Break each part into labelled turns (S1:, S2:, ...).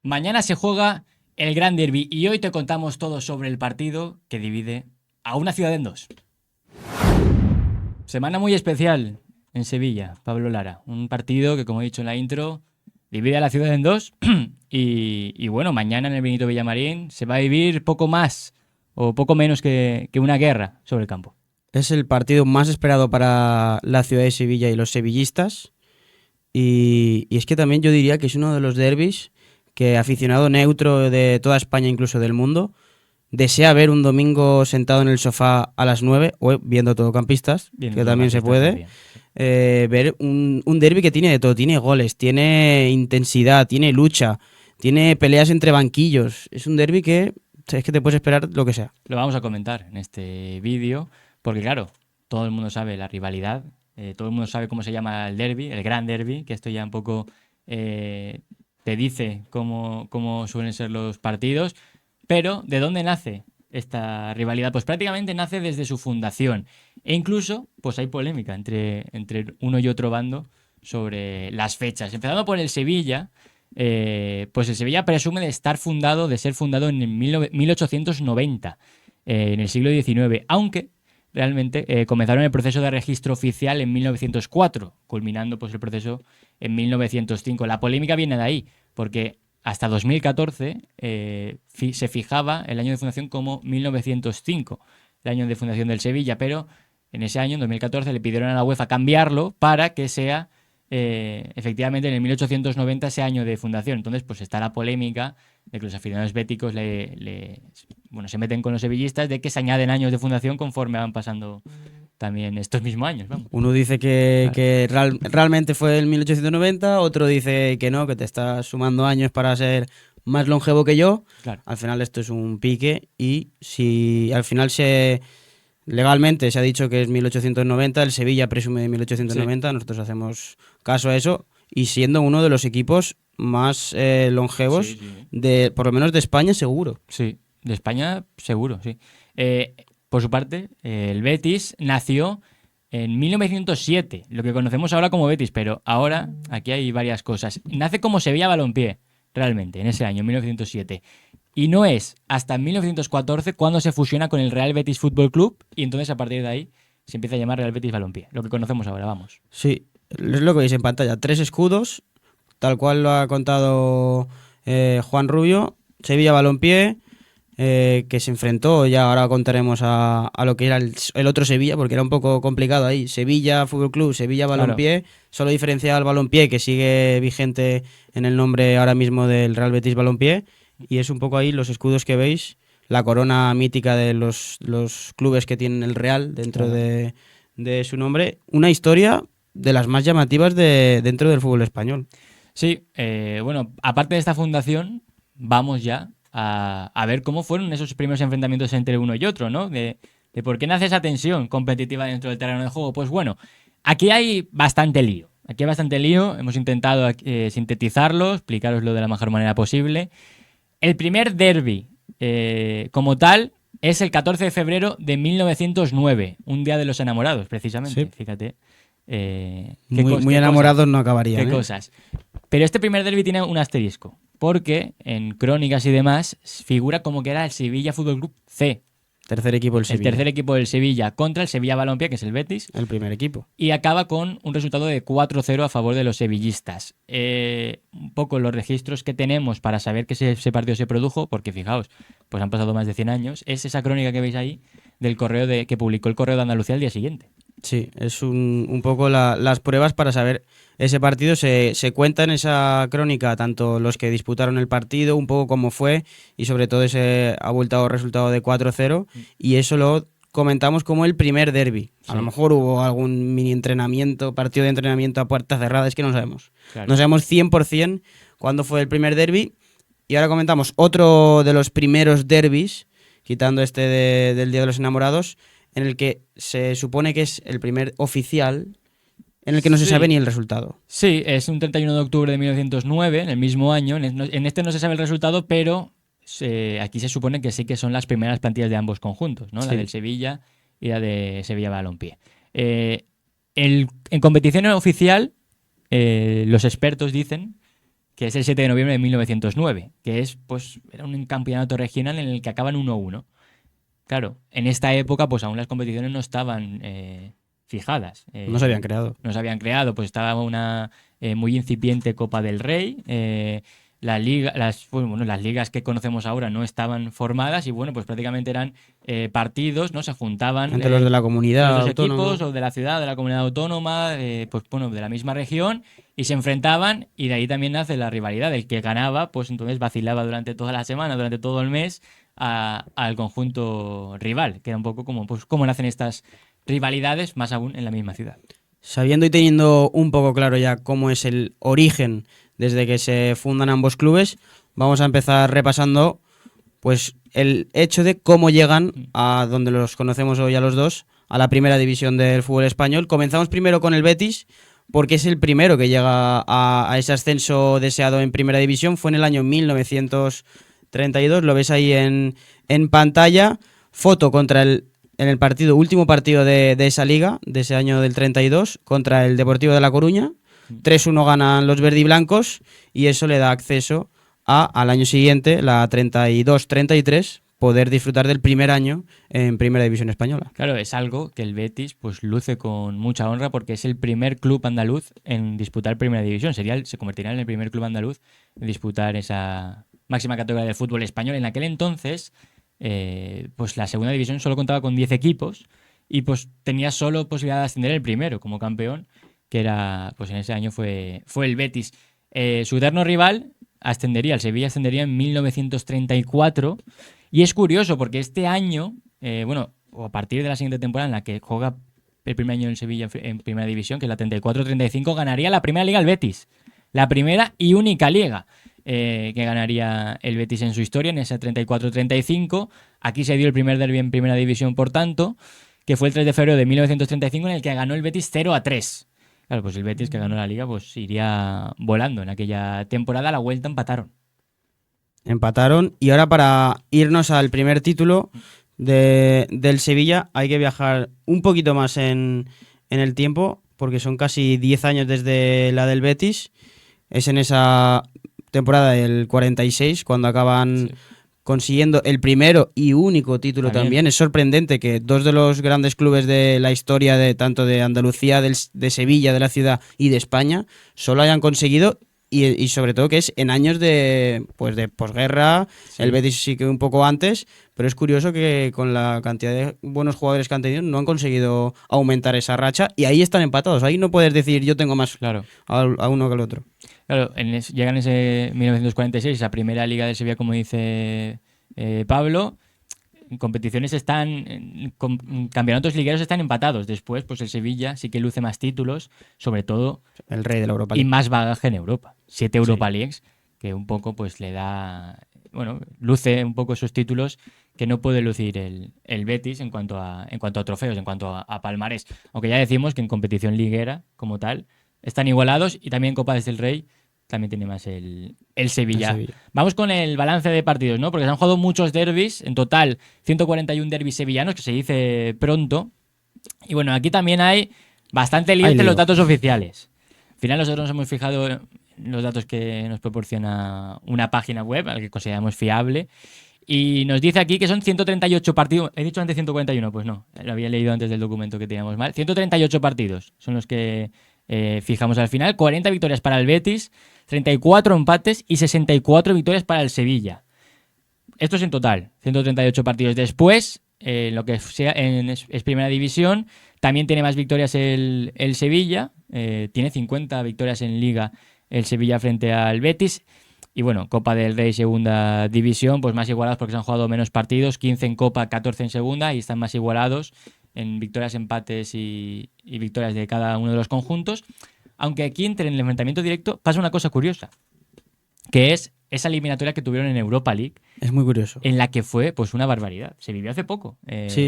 S1: Mañana se juega el Gran Derby y hoy te contamos todo sobre el partido que divide a una ciudad en dos. Semana muy especial en Sevilla, Pablo Lara. Un partido que, como he dicho en la intro, divide a la ciudad en dos. Y bueno, mañana en el Benito Villamarín se va a vivir poco más o poco menos que una guerra sobre el campo.
S2: Es el partido más esperado para la ciudad de Sevilla y los sevillistas. Y es que también yo diría que es uno de los derbis que aficionado neutro de toda España, incluso del mundo, desea ver un domingo sentado en el sofá a las 9 o viendo todocampistas,
S1: Bien,
S2: que también se
S1: está
S2: puede.
S1: bien.
S2: Ver un derbi que tiene de todo, tiene goles, tiene intensidad, tiene lucha, tiene peleas entre banquillos. Es un derbi que es que te puedes esperar lo que sea.
S1: Lo vamos a comentar en este vídeo, porque claro, todo el mundo sabe la rivalidad, todo el mundo sabe cómo se llama el derby, el gran derby, que esto ya un poco te dice cómo suelen ser los partidos, pero ¿de dónde nace esta rivalidad? Pues prácticamente nace desde su fundación, e incluso pues hay polémica entre uno y otro bando sobre las fechas, empezando por el Sevilla. Pues el Sevilla presume de ser fundado en 1890, en el siglo XIX, aunque realmente comenzaron el proceso de registro oficial en 1904, culminando pues el proceso en 1905. La polémica viene de ahí, porque hasta 2014 se fijaba el año de fundación como 1905, el año de fundación del Sevilla, pero en ese año, en 2014, le pidieron a la UEFA cambiarlo para que sea efectivamente en el 1890 ese año de fundación. Entonces, pues está la polémica de que los aficionados béticos se meten con los sevillistas de que se añaden años de fundación conforme van pasando también estos mismos años. Vamos.
S2: Uno dice que,
S1: Claro.
S2: realmente fue el 1890, otro dice que no, que te estás sumando años para ser más longevo que yo.
S1: Claro.
S2: Al final esto es un pique y si al final legalmente se ha dicho que es 1890, el Sevilla presume de 1890, nosotros hacemos caso a eso y siendo uno de los equipos más longevos de, por lo menos de España, seguro.
S1: Sí, de España seguro, sí. Por su parte, el Betis nació en 1907, lo que conocemos ahora como Betis, pero ahora aquí hay varias cosas. Nace como Sevilla Balompié, realmente, en ese año, 1907. Y no es hasta 1914 cuando se fusiona con el Real Betis Fútbol Club y entonces a partir de ahí se empieza a llamar Real Betis Balompié, lo que conocemos ahora, vamos.
S2: Sí, es lo que veis en pantalla, 3 escudos, tal cual lo ha contado Juan Rubio, Sevilla Balompié, que se enfrentó, ya ahora contaremos a lo que era el otro Sevilla, porque era un poco complicado ahí. Sevilla Fútbol Club, Sevilla Balompié, solo diferenciaba el Balompié, que sigue vigente en el nombre ahora mismo del Real Betis Balompié, y es un poco ahí los escudos que veis, la corona mítica de los clubes que tienen el Real dentro de su nombre. Una historia de las más llamativas dentro del fútbol español.
S1: Sí, bueno, aparte de esta fundación, vamos ya a ver cómo fueron esos primeros enfrentamientos entre uno y otro, ¿no? De por qué nace esa tensión competitiva dentro del terreno de juego. Pues bueno, aquí hay bastante lío. Aquí hay bastante lío. Hemos intentado sintetizarlo, explicaroslo de la mejor manera posible. El primer derby, como tal, es el 14 de febrero de 1909, un día de los enamorados, precisamente.
S2: Sí.
S1: Fíjate.
S2: Muy enamorados no acabarían.
S1: Qué cosas. Pero este primer derbi tiene un asterisco, porque en crónicas y demás figura como que era el Sevilla Fútbol Club C.
S2: Tercer equipo del Sevilla.
S1: El tercer equipo del Sevilla contra el Sevilla Balompié, que es el Betis.
S2: El primer equipo.
S1: Y acaba con un resultado de 4-0 a favor de los sevillistas. Un poco los registros que tenemos para saber que ese partido se produjo, porque fijaos, pues han pasado más de 100 años, es esa crónica que veis ahí del correo que publicó el Correo de Andalucía al día siguiente.
S2: Sí, es un poco las pruebas para saber ese partido. Se cuenta en esa crónica tanto los que disputaron el partido, un poco cómo fue y sobre todo ese abultado resultado de 4-0 y eso lo comentamos como el primer derbi. A lo mejor hubo algún mini entrenamiento, partido de entrenamiento a puerta cerrada, es que no sabemos. Claro. No sabemos 100% cuándo fue el primer derbi y ahora comentamos otro de los primeros derbis, quitando este del Día de los Enamorados, en el que se supone que es el primer oficial en el que no se sabe ni el resultado.
S1: Sí, es un 31 de octubre de 1909, en el mismo año. En este no se sabe el resultado, pero aquí se supone que sí que son las primeras plantillas de ambos conjuntos, ¿no? Sí. La del Sevilla y la de Sevilla Balompié. En competición oficial, los expertos dicen que es el 7 de noviembre de 1909, que es, pues, era un campeonato regional en el que acaban 1-1. Claro, en esta época, pues aún las competiciones no estaban fijadas.
S2: No se habían creado.
S1: No se habían creado, pues estaba una muy incipiente Copa del Rey. Las ligas que conocemos ahora no estaban formadas y bueno, pues prácticamente eran partidos, ¿no? Se juntaban
S2: Entre los de la comunidad
S1: los
S2: autónoma.
S1: equipos o de la ciudad, de la comunidad autónoma, pues bueno, de la misma región y se enfrentaban y de ahí también nace la rivalidad. El que ganaba, pues entonces vacilaba durante toda la semana, durante todo el mes al conjunto rival, que era un poco como, pues, cómo nacen estas rivalidades, más aún en la misma ciudad.
S2: Sabiendo y teniendo un poco claro ya cómo es el origen desde que se fundan ambos clubes, vamos a empezar repasando pues el hecho de cómo llegan a donde los conocemos hoy a los dos, a la primera división del fútbol español. Comenzamos primero con el Betis, porque es el primero que llega a ese ascenso deseado en primera división. Fue en el año 1932, lo ves ahí en pantalla, foto en el último partido de esa liga, de ese año del 32, contra el Deportivo de La Coruña. 3-1 ganan los verdiblancos y eso le da acceso al año siguiente, la 32-33, poder disfrutar del primer año en Primera División Española.
S1: Claro, es algo que el Betis pues luce con mucha honra porque es el primer club andaluz en disputar Primera División. Se convertirá en el primer club andaluz en disputar esa máxima categoría del fútbol español. En aquel entonces, pues la Segunda División solo contaba con 10 equipos y pues tenía solo posibilidad de ascender el primero como campeón, que era, pues en ese año fue el Betis. Su eterno rival el Sevilla ascendería en 1934 y es curioso porque este año, o a partir de la siguiente temporada en la que juega el primer año en Sevilla en Primera División, que es la 34-35, ganaría la primera liga el Betis, la primera y única liga que ganaría el Betis en su historia, en esa 34-35. Aquí se dio el primer derbi en Primera División, por tanto, que fue el 3 de febrero de 1935, en el que ganó el Betis 0-3. Claro, pues el Betis, que ganó la Liga, pues iría volando. En aquella temporada, a la vuelta empataron.
S2: Y ahora para irnos al primer título del Sevilla hay que viajar un poquito más en el tiempo, porque son casi 10 años desde la del Betis. Es en esa temporada del 46 cuando acaban...
S1: Sí.
S2: Consiguiendo el primero y único título también. Es sorprendente que dos de los grandes clubes de la historia de tanto de Andalucía, de Sevilla, de la ciudad y de España, solo hayan conseguido, y sobre todo que es en años de posguerra. Sí. El Betis sí que un poco antes, pero es curioso que con la cantidad de buenos jugadores que han tenido no han conseguido aumentar esa racha y ahí están empatados. Ahí no puedes decir yo tengo más
S1: claro
S2: a uno que al otro.
S1: Claro, llegan en ese 1946, esa primera liga del Sevilla, como dice Pablo. Competiciones campeonatos ligueros están empatados. Después, pues el Sevilla sí que luce más títulos, sobre todo
S2: el rey de la Europa League.
S1: Y más bagaje en Europa. 7 Europa Leagues, que un poco pues le da, luce un poco esos títulos que no puede lucir el Betis en cuanto a trofeos, en cuanto a palmarés. Aunque ya decimos que en competición liguera como tal están igualados y también Copas del Rey también tiene más el Sevilla. Vamos con el balance de partidos, ¿no? Porque se han jugado muchos derbis, en total 141 derbis sevillanos, que se dice pronto. Y bueno, aquí también hay bastante lío entre los datos oficiales. Al final nosotros nos hemos fijado en los datos que nos proporciona una página web, al que consideramos fiable. Y nos dice aquí que son 138 partidos. He dicho antes 141, pues no, lo había leído antes del documento que teníamos mal. 138 partidos son los que fijamos al final. 40 victorias para el Betis, 34 empates y 64 victorias para el Sevilla. Esto es en total, 138 partidos. Después, lo que sea es Primera División, también tiene más victorias el Sevilla. Tiene 50 victorias en Liga el Sevilla frente al Betis. Y bueno, Copa del Rey, Segunda División, pues más igualados porque se han jugado menos partidos, 15 en Copa, 14 en Segunda, y están más igualados en victorias, empates y victorias de cada uno de los conjuntos. Aunque aquí entre el enfrentamiento directo pasa una cosa curiosa, que es esa eliminatoria que tuvieron en Europa League.
S2: Es muy curioso.
S1: En la que fue pues una barbaridad. Se vivió hace poco,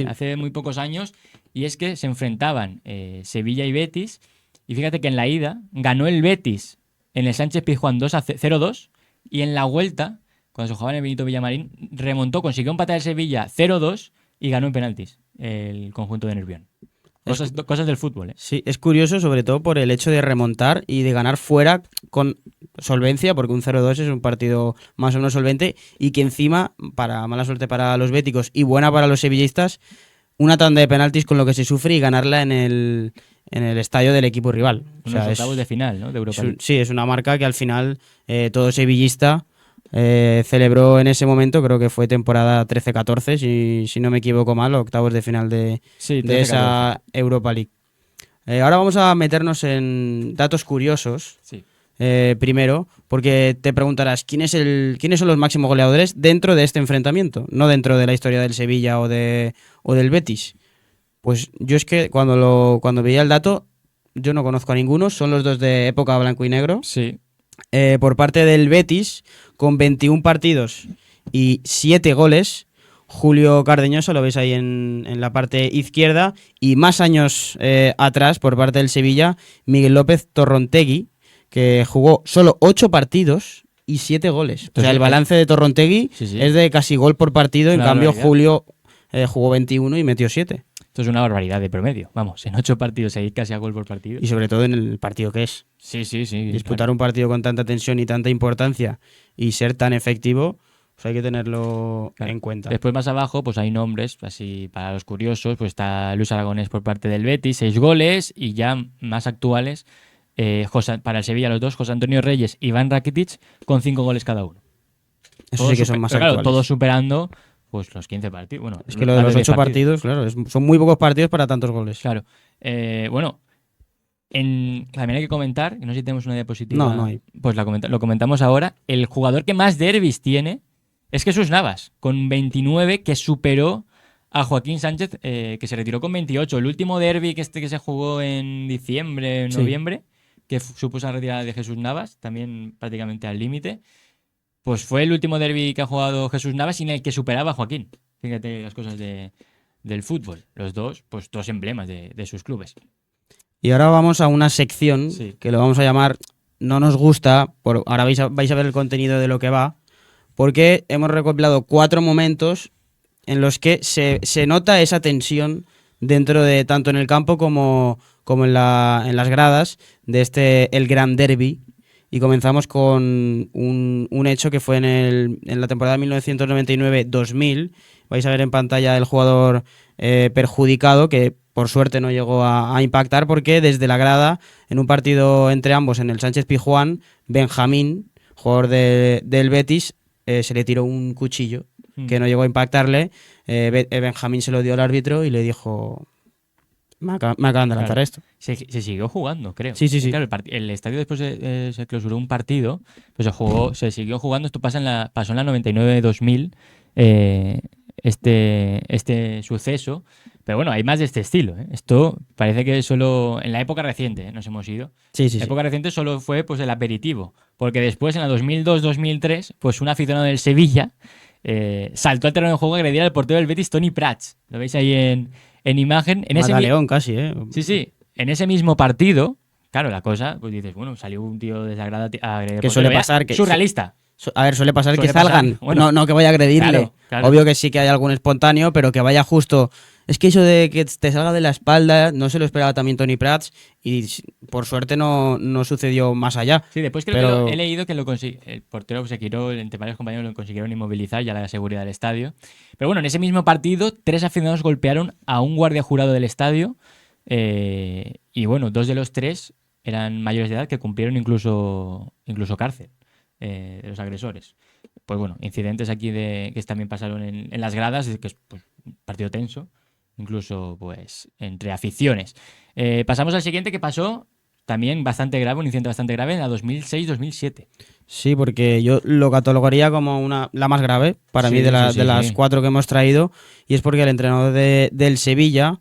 S1: hace muy pocos años, y es que se enfrentaban Sevilla y Betis, y fíjate que en la ida ganó el Betis en el Sánchez Pizjuán 0-2, y en la vuelta, cuando se jugaba en el Benito Villamarín, remontó, consiguió empatar el Sevilla 0-2 y ganó en penaltis el conjunto de Nervión. Cosas del fútbol, ¿eh?
S2: Sí, es curioso sobre todo por el hecho de remontar y de ganar fuera con solvencia, porque un 0-2 es un partido más o menos solvente, y que encima, para mala suerte para los béticos y buena para los sevillistas, una tanda de penaltis con lo que se sufre y ganarla en el estadio del equipo rival. O sea,
S1: Unos octavos de final, ¿no? De Europa League.
S2: sí, es una marca que al final todo sevillista celebró en ese momento, creo que fue temporada 13-14, si no me equivoco mal, octavos de final
S1: Sí,
S2: de
S1: 13-14.
S2: esa Europa League. Ahora vamos a meternos en datos curiosos.
S1: Sí.
S2: Primero, porque te preguntarás ¿quiénes son los máximos goleadores dentro de este enfrentamiento, no dentro de la historia del Sevilla o del Betis. Pues yo es que cuando veía el dato, yo no conozco a ninguno, son los dos de época blanco y negro.
S1: Sí.
S2: Por parte del Betis, con 21 partidos y 7 goles, Julio Cardeñosa, lo veis ahí en la parte izquierda, y más años atrás, por parte del Sevilla, Miguel López Torrontegui, que jugó solo 8 partidos y 7 goles.
S1: Entonces,
S2: o sea, el balance de Torrontegui
S1: sí.
S2: es de casi gol por partido, en
S1: Una
S2: cambio
S1: barbaridad.
S2: Julio jugó 21 y metió 7.
S1: Esto es una barbaridad de promedio. Vamos, en 8 partidos seguir casi a gol por partido.
S2: Y sobre todo en el partido que es.
S1: Sí.
S2: Disputar
S1: claro.
S2: un partido con tanta tensión y tanta importancia y ser tan efectivo, pues hay que tenerlo
S1: Claro.
S2: en cuenta.
S1: Después más abajo, pues hay nombres, así para los curiosos, pues está Luis Aragonés por parte del Betis, 6 goles, y ya más actuales, para el Sevilla los dos, José Antonio Reyes y Iván Rakitic, con 5 goles cada uno.
S2: Eso sí que son más
S1: Pero claro,
S2: actuales.
S1: todos superando pues los 15 partidos. Bueno,
S2: Es que lo de los 8 partidos, claro, son muy pocos partidos para tantos goles.
S1: Claro. Bueno, también hay que comentar, y no sé si tenemos una diapositiva.
S2: No hay.
S1: Pues lo comentamos ahora. El jugador que más derbis tiene es Jesús Navas, con 29, que superó a Joaquín Sánchez, que se retiró con 28. El último derbi que se jugó en diciembre,
S2: Sí.
S1: noviembre, que supuso la retirada de Jesús Navas, también prácticamente al límite, pues fue el último derbi que ha jugado Jesús Navas y en el que superaba a Joaquín. Fíjate las cosas del fútbol. Los dos, pues dos emblemas de sus clubes.
S2: Y ahora vamos a una sección
S1: Sí.
S2: que lo vamos a llamar No nos gusta, ahora vais a ver el contenido de lo que va, porque hemos recopilado 4 momentos en los que se nota esa tensión dentro de tanto en el campo como en las gradas de el Gran Derby. Y comenzamos con un hecho que fue en la temporada 1999-2000. Vais a ver en pantalla el jugador perjudicado, que por suerte no llegó a impactar, porque desde la grada, en un partido entre ambos en el Sánchez Pizjuán, Benjamín, jugador del Betis, se le tiró un cuchillo que no llegó a impactarle. Benjamín se lo dio al árbitro y le dijo: me acaban de lanzar esto.
S1: Se siguió jugando, creo.
S2: Sí.
S1: Claro, el estadio después se clausuró un partido, pues se siguió jugando. Esto pasó en la 99-2000, este suceso. Pero bueno, hay más de este estilo. Esto parece que solo en la época reciente nos hemos ido.
S2: Sí.
S1: La época reciente solo fue pues el aperitivo, porque después en la 2002-2003, pues un aficionado del Sevilla saltó al terreno de juego a agredir al portero del Betis, Toni Prats. Lo veis ahí en imagen.
S2: León casi, ¿eh?
S1: Sí. En ese mismo partido, claro, la cosa, pues dices, bueno, salió un tío de Sagrada a agredir.
S2: Que suele pasar.
S1: Surrealista.
S2: A ver, suele pasar que
S1: Suele pasar,
S2: salgan.
S1: bueno.
S2: No que vaya a agredirle.
S1: Claro.
S2: Obvio que sí que hay algún espontáneo, pero que vaya justo. Es que eso de que te salga de la espalda, no se lo esperaba también Toni Prats, y por suerte no sucedió más allá.
S1: Sí, después creo que he leído que el portero se quitó, entre varios compañeros lo consiguieron inmovilizar ya la seguridad del estadio. Pero bueno, en ese mismo partido, 3 aficionados golpearon a un guardia jurado del estadio, y bueno, 2 de los 3 eran mayores de edad que cumplieron incluso cárcel, de los agresores. Pues bueno, incidentes aquí que también pasaron en las gradas, que es pues, un partido tenso, incluso pues entre aficiones. Pasamos al siguiente, que pasó también bastante grave, un incidente bastante grave en la 2006-2007.
S2: Sí, porque yo lo catalogaría como la más grave para mí de las 4 que hemos traído, y es porque el entrenador del Sevilla,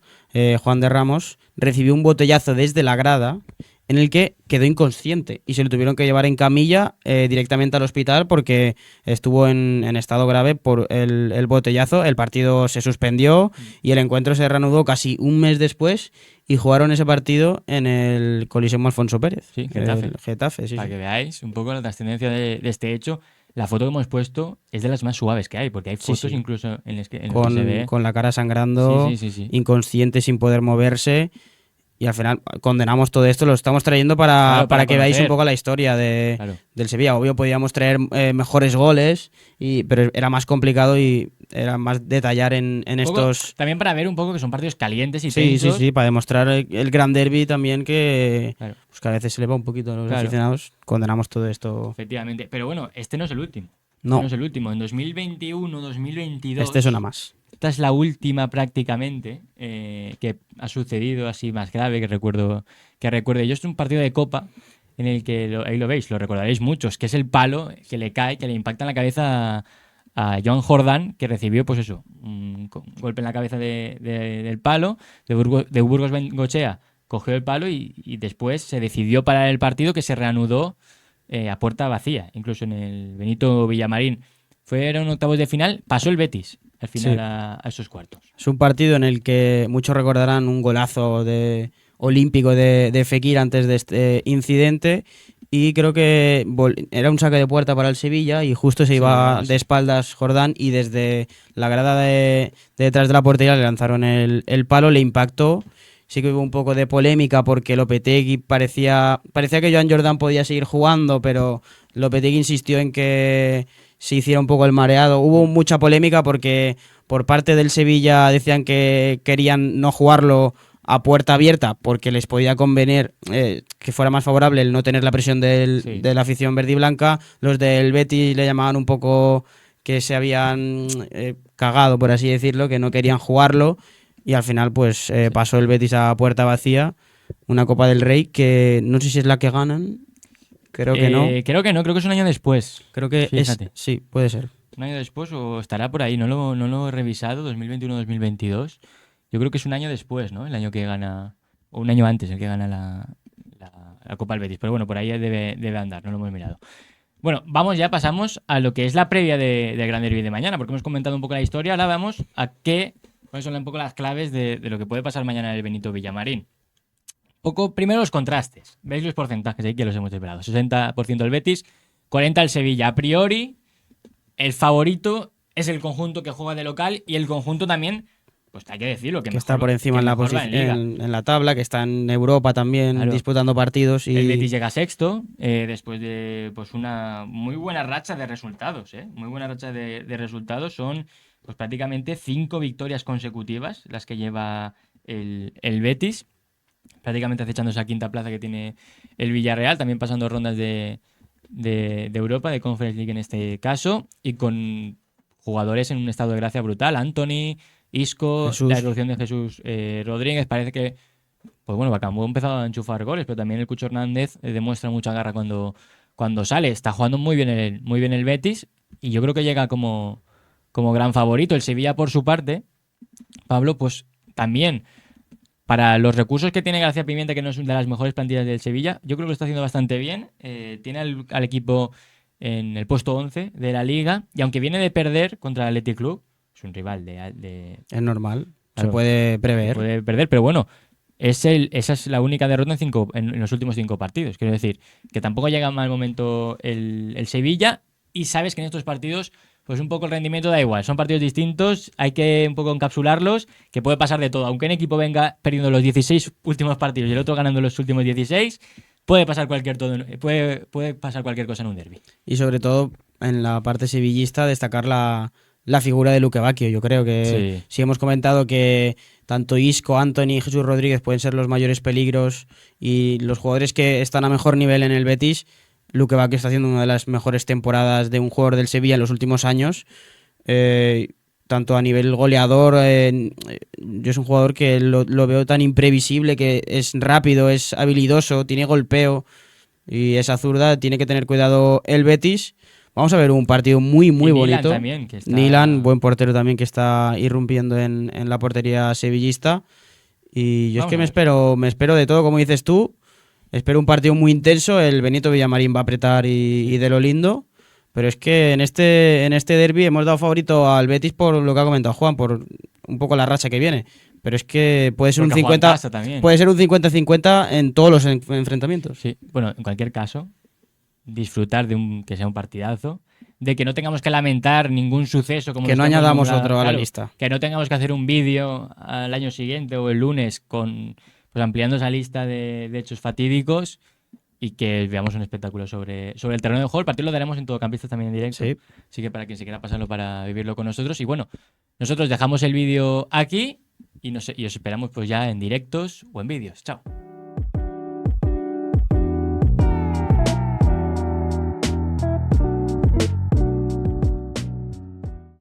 S2: Juan de Ramos, recibió un botellazo desde la grada en el que quedó inconsciente y se lo tuvieron que llevar en camilla directamente al hospital porque estuvo en estado grave por el botellazo. El partido se suspendió y el encuentro se reanudó casi un mes después, y jugaron ese partido en el Coliseum Alfonso Pérez.
S1: Sí, Getafe.
S2: Getafe, sí.
S1: Para que veáis un poco la trascendencia de este hecho. La foto que hemos puesto es de las más suaves que hay, porque hay fotos incluso en las que se ve
S2: con la cara sangrando,
S1: Sí.
S2: inconsciente, sin poder moverse. Y al final condenamos todo esto, lo estamos trayendo
S1: Claro,
S2: para que veáis un
S1: conocer.
S2: poco la historia
S1: Claro.
S2: del Sevilla. Obvio, podíamos traer mejores goles, pero era más complicado y era más detallar en
S1: Un poco,
S2: estos...
S1: también para ver un poco que son partidos calientes y
S2: Sí, sí,
S1: tensos.
S2: sí, para demostrar el gran derbi también
S1: Claro,
S2: pues que a veces se le va un poquito a los
S1: claro,
S2: aficionados. Condenamos todo esto.
S1: efectivamente. Pero bueno, este no es el último. Este no
S2: No,
S1: es el último. En 2021,
S2: este es una
S1: 2022,
S2: más.
S1: esta es la última prácticamente que ha sucedido así más grave que recuerde. Yo es un partido de Copa en el que, ahí lo veis, lo recordaréis muchos, que es el palo que le cae, que le impacta en la cabeza a Joan Jordán, que recibió, pues eso, un golpe en la cabeza del palo, de Burgos Bengochea cogió el palo y después se decidió parar el partido que se reanudó a puerta vacía, incluso en el Benito Villamarín. Fueron octavos de final, pasó el Betis al final
S2: Sí.
S1: a esos cuartos.
S2: Es un partido en el que muchos recordarán un golazo olímpico de Fekir antes de este incidente. Y creo que era un saque de puerta para el Sevilla y justo se
S1: Sí,
S2: iba
S1: algo
S2: de
S1: así.
S2: espaldas Jordán y desde la grada de detrás de la portería le lanzaron el palo, le impactó. Sí que hubo un poco de polémica porque Lopetegui parecía que Joan Jordán podía seguir jugando, pero Lopetegui insistió en que se hiciera un poco el mareado. Hubo mucha polémica porque por parte del Sevilla decían que querían no jugarlo a puerta abierta porque les podía convenir que fuera más favorable el no tener la presión
S1: Sí.
S2: de la afición verde y blanca. Los del Betis le llamaban un poco que se habían cagado, por así decirlo, que no querían jugarlo y al final pues pasó el Betis a puerta vacía, una Copa del Rey que no sé si es la que ganan, creo que no,
S1: Creo que no, creo que es un año después.
S2: creo que
S1: Fíjate.
S2: sí, puede ser.
S1: Un año después o estará por ahí, no lo he revisado, 2021-2022. Yo creo que es un año después, ¿no? El año que gana, o un año antes el que gana la Copa del Betis. Pero bueno, por ahí debe andar, no lo hemos mirado. Bueno, pasamos a lo que es la previa del Gran Derby de mañana, porque hemos comentado un poco la historia, ahora vamos a cuáles son un poco las claves de lo que puede pasar mañana en el Benito Villamarín. Primero los contrastes. ¿Veis los porcentajes ahí que los hemos desvelado? 60% el Betis, 40% el Sevilla. A priori, el favorito es el conjunto que juega de local y el conjunto también, pues hay que decirlo, que
S2: Que está
S1: mejor,
S2: por encima
S1: que
S2: en la
S1: mejor va en Liga.
S2: en la tabla, que está en Europa también
S1: Claro.
S2: disputando partidos
S1: El
S2: y
S1: Betis llega sexto después de pues una muy buena racha de resultados. Muy buena racha de resultados. Son pues prácticamente 5 victorias consecutivas las que lleva el Betis. Prácticamente acechando esa quinta plaza que tiene el Villarreal. También pasando rondas de Europa, de Conference League en este caso. Y con jugadores en un estado de gracia brutal. Anthony, Isco,
S2: Jesús.
S1: la evolución de Jesús Rodríguez. Parece que pues bueno, Bacambú ha empezado a enchufar goles, pero también el Cucho Hernández demuestra mucha garra cuando sale. Está jugando muy bien el Betis y yo creo que llega como gran favorito. El Sevilla, por su parte, Pablo, pues también para los recursos que tiene García Pimienta, que no es una de las mejores plantillas del Sevilla, yo creo que lo está haciendo bastante bien. Tiene al equipo en el puesto 11 de la liga y aunque viene de perder contra el Athletic Club, es un rival
S2: es normal, se
S1: claro,
S2: puede prever.
S1: puede perder, pero bueno, esa es la única derrota en los últimos 5 partidos. Quiero decir, que tampoco llega a mal momento el Sevilla y sabes que en estos partidos, pues un poco el rendimiento da igual. Son partidos distintos, hay que un poco encapsularlos, que puede pasar de todo. Aunque un equipo venga perdiendo los 16 últimos partidos y el otro ganando los últimos 16, puede pasar puede pasar cualquier cosa en un derbi.
S2: Y sobre todo en la parte sevillista destacar la figura de Luque Bacchio. Yo creo que
S1: Sí.
S2: sí hemos comentado que tanto Isco, Anthony y Jesús Rodríguez pueden ser los mayores peligros y los jugadores que están a mejor nivel en el Betis. Luque Bacchio está haciendo una de las mejores temporadas de un jugador del Sevilla en los últimos años. Tanto a nivel goleador, yo es un jugador que lo veo tan imprevisible, que es rápido, es habilidoso, tiene golpeo y esa zurda. Tiene que tener cuidado el Betis. Vamos a ver un partido muy, muy
S1: Y Milan
S2: bonito.
S1: también, que está...
S2: Nilan, buen portero también que está irrumpiendo en la portería sevillista. Y yo es
S1: Vamos
S2: que
S1: a
S2: me espero de todo, como dices tú. Espero un partido muy intenso. El Benito Villamarín va a apretar y de lo lindo. Pero es que en este derbi hemos dado favorito al Betis por lo que ha comentado Juan, por un poco la racha que viene. Pero es que puede ser un
S1: Porque juega en
S2: 50,
S1: casa también.
S2: puede ser un 50-50 en todos los enfrentamientos.
S1: Sí, bueno, en cualquier caso, disfrutar que sea un partidazo, de que no tengamos que lamentar ningún suceso como
S2: Que
S1: los
S2: no
S1: hemos
S2: añadamos
S1: nombrado,
S2: otro a la
S1: claro,
S2: lista.
S1: que no tengamos que hacer un vídeo al año siguiente o el lunes con pues ampliando esa lista de hechos fatídicos y que veamos un espectáculo sobre el terreno de juego. El partido lo daremos en Todo Campistas también en directo.
S2: Sí.
S1: Así que para quien se quiera pasarlo para vivirlo con nosotros. Y bueno, nosotros dejamos el vídeo aquí y os esperamos pues ya en directos o en vídeos. Chao.